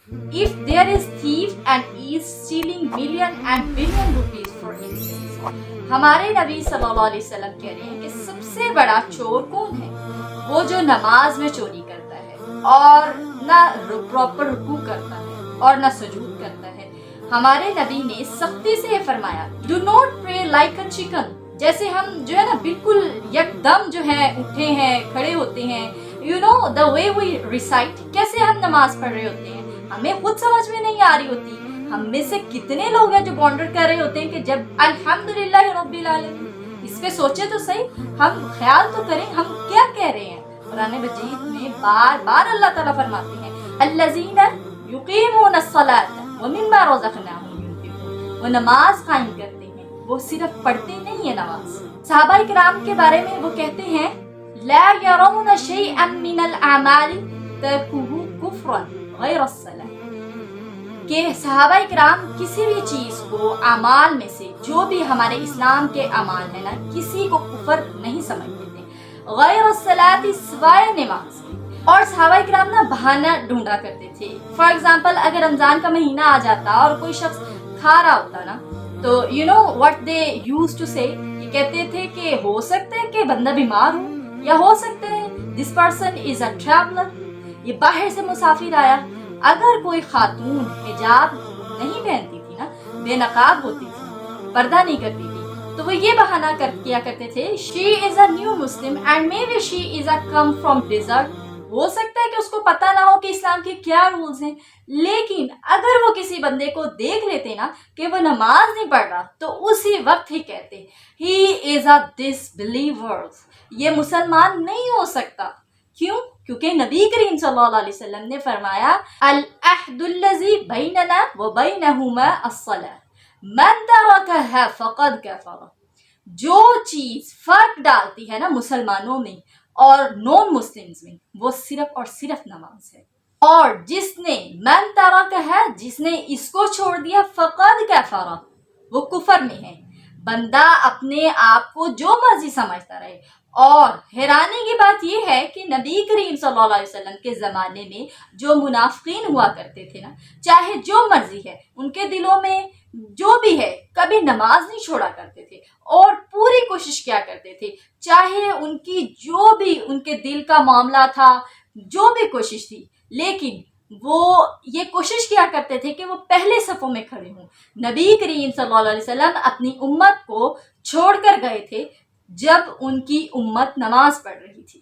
if there is thief and is stealing million and billion rupees for instance. ہمارے نبی صلی اللہ علیہ وسلم کہہ رہے ہیں کہ سب سے بڑا چور کون ہے؟ وہ جو نماز میں چوری کرتا ہے اور نہ پراپر رکوع کرتا ہے اور نہ سجود کرتا ہے. ہمارے نبی نے سختی سے یہ فرمایا ڈو ناٹ پرے لائک اے چکن. جیسے ہم جو ہے نا بالکل یکدم جو ہے اٹھے ہیں کھڑے ہوتے ہیں, you know the way we recite, کیسے ہم نماز پڑھ رہے ہوتے ہیں ہمیں خود سمجھ میں نہیں آ رہی ہوتی. ہم میں سے کتنے لوگ ہیں جو بانڈر کر رہے ہوتے ہیں کہ جب الحمدللہ رب العالمین, اس پہ سوچے تو صحیح, ہم خیال تو کریں ہم کیا کہہ رہے ہیں. قرآن مجید میں بار بار اللہ تعالیٰ فرماتے ہیں الذین یقیمون الصلاۃ ومما رزقناہم ينفقون, وہ نماز قائم کرتے ہیں, وہ صرف پڑھتے نہیں ہیں نماز. صحابہ کرام کے بارے میں وہ کہتے ہیں لا يرون شيئا من الاعمال ترکہ کفرا غیر الصلاۃ, کہ صحابہ کرام کسی بھی چیز کو اعمال میں سے جو بھی ہمارے اسلام کے اعمال ہیں نا کسی کو کفر نہیں سمجھتے تھے غیر الصلاۃ سوائے نماز. اور صحابہ کرام نا بہانہ ڈھونڈا کرتے تھے. فار ایگزامپل اگر رمضان کا مہینہ آ جاتا اور کوئی شخص کھا رہا ہوتا نا تو you know what they use to say, یہ کہتے تھے کہ ہو سکتا ہے کہ بندہ بیمار ہو, یا ہو سکتا ہے this person is a traveller, یہ باہر سے مسافر آیا. اگر کوئی خاتون حجاب نہیں پہنتی تھی نا, بے نقاب ہوتی تھی, پردہ نہیں کرتی تھی, تو وہ یہ بہانہ کیا کرتے تھے she is a new Muslim and may be she is a come from desert. ہو سکتا ہے کہ اس کو پتہ نہ ہو کہ اسلام کے کیا رولز ہیں, لیکن اگر وہ کسی بندے کو دیکھ لیتے نا کہ وہ نماز نہیں پڑھ رہا تو اسی وقت ہی کہتے ہی از اے ڈس بلیور, یہ مسلمان نہیں ہو سکتا. کیوں؟ کیونکہ نبی کریم صلی اللہ علیہ وسلم نے فرمایا العہد الذی بیننا وبینہما الصلاۃ من ترکہا فقد کفر. جو چیز فرق ڈالتی ہے نا مسلمانوں میں اور نان مسلمز میں وہ صرف اور صرف نماز ہے. اور جس نے من ترکہا, جس نے اس کو چھوڑ دیا, فقد کفر, وہ کفر میں ہے. بندہ اپنے آپ کو جو مرضی سمجھتا رہے. اور حیرانی کی بات یہ ہے کہ نبی کریم صلی اللہ علیہ وسلم کے زمانے میں جو منافقین ہوا کرتے تھے نا, چاہے جو مرضی ہے ان کے دلوں میں جو بھی ہے, کبھی نماز نہیں چھوڑا کرتے تھے اور پوری کوشش کیا کرتے تھے, چاہے ان کی جو بھی ان کے دل کا معاملہ تھا, جو بھی کوشش تھی, لیکن وہ یہ کوشش کیا کرتے تھے کہ وہ پہلے صفوں میں کھڑے ہوں. نبی کریم صلی اللہ علیہ وسلم اپنی امت کو چھوڑ کر گئے تھے جب ان کی امت نماز پڑھ رہی تھی.